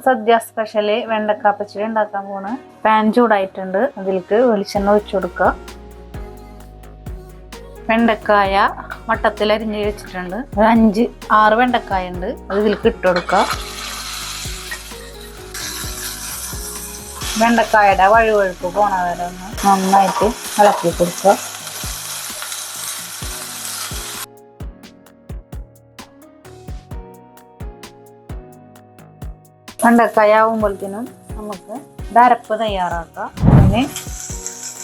സദ്യ special വെണ്ടക്ക പച്ചടി ഉണ്ടാക്കാൻ പോണ്. പാൻ ചൂടായിട്ടുണ്ട്. അതിലേക്ക് വെളിച്ചെണ്ണ ഒഴിച്ചു കൊടുക്കുക. വെണ്ടക്കായ വട്ടത്തിൽ അരിഞ്ഞ് വെച്ചിട്ടുണ്ട്. ഒരു 5-6 വെണ്ടക്കായ ഉണ്ട്. അത് ഇതിലേക്ക് ഇട്ട് കൊടുക്കുക. വെണ്ടക്കായയുടെ വഴുവഴുപ്പ് പോണ വരെ ഒന്ന് നന്നായിട്ട് ഇളക്കി കൊടുക്കുക. വെണ്ടക്കായ ആവുമ്പോഴത്തേനും നമുക്ക് അരപ്പ് തയ്യാറാക്കാം. അതിന്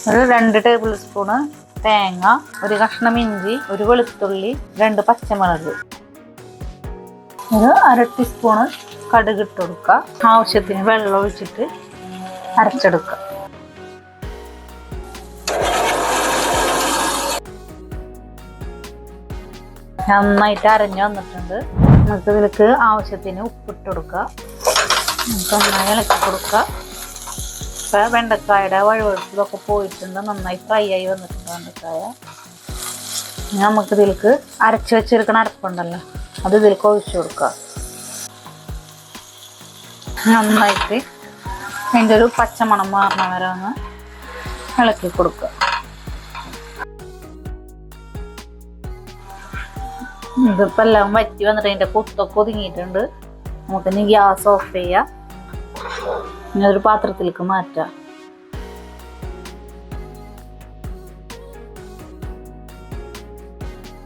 ഒരു 2 ടേബിൾ സ്പൂണ് തേങ്ങ, ഒരു കഷ്ണം ഇഞ്ചി, ഒരു വെളുത്തുള്ളി, 2 പച്ചമുളക്, ഒരു 1/2 ടീസ്പൂണ് കടുക് ഇട്ട് കൊടുക്കുക. ആവശ്യത്തിന് വെള്ളം ഒഴിച്ചിട്ട് അരച്ചെടുക്കുക. നന്നായിട്ട് അരഞ്ഞു വന്നിട്ടുണ്ട്. നമുക്ക് ഇതിലേക്ക് ആവശ്യത്തിന് ഉപ്പിട്ട് കൊടുക്കുക. നന്നായി ഇളക്കി കൊടുക്കുക. ഇപ്പം വെണ്ടക്കായുടെ വഴുവഴുപ്പൊക്കെ പോയിട്ടുണ്ട്. നന്നായി ഫ്രൈ ആയി വന്നിട്ടുണ്ട് വെണ്ടക്കായ. നമുക്കിതിലേക്ക് അരച്ച് വെച്ചെടുക്കുന്ന അരപ്പുണ്ടല്ലോ, അത് ഇതിലേക്ക് ഒഴിച്ചു കൊടുക്കുക. നന്നായിട്ട് അതിൻ്റെ ഒരു പച്ചമണം മാറണ വരെ ഒന്ന് ഇളക്കി കൊടുക്കുക. ഇതിപ്പോൾ എല്ലാം വറ്റി വന്നിട്ട് അതിൻ്റെ കുത്തൊക്കെ ഒതുങ്ങിയിട്ടുണ്ട്. നമുക്കിനി ഗ്യാസ് ഓഫ് ചെയ്യാം. ഇനി ഒരു പാത്രത്തിലേക്ക് മാറ്റാം.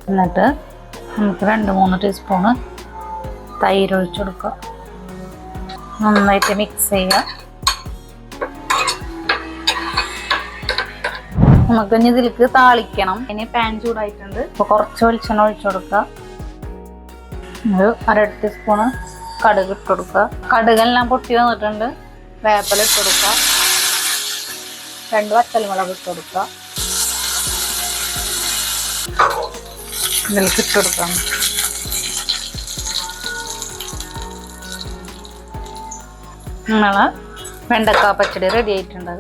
എന്നിട്ട് നമുക്ക് 2-3 ടീസ്പൂണ് തൈര് ഒഴിച്ചു കൊടുക്കാം. നന്നായിട്ട് മിക്സ് ചെയ്യാം. നമുക്കിനി ഇതിലേക്ക് താളിക്കണം. ഇനി പാൻ ചൂടായിട്ടുണ്ട്. അപ്പോൾ കുറച്ച് വെളിച്ചെണ്ണ ഒഴിച്ചു കൊടുക്കുക. ഒരു 1/2 ടീസ്പൂണ് കടുക് ഇട്ട് കൊടുക്കുക. കടുകെല്ലാം പൊട്ടി വന്നിട്ടുണ്ട്. വേപ്പില ഇട്ട് കൊടുക്കുക. 2 വറ്റൽമുളക് ഇട്ട് കൊടുക്കുക. ഇതിലേക്ക് ഇട്ട് കൊടുക്കാം. നമ്മളെ വെണ്ടക്ക പച്ചടി റെഡി ആയിട്ടുണ്ട്.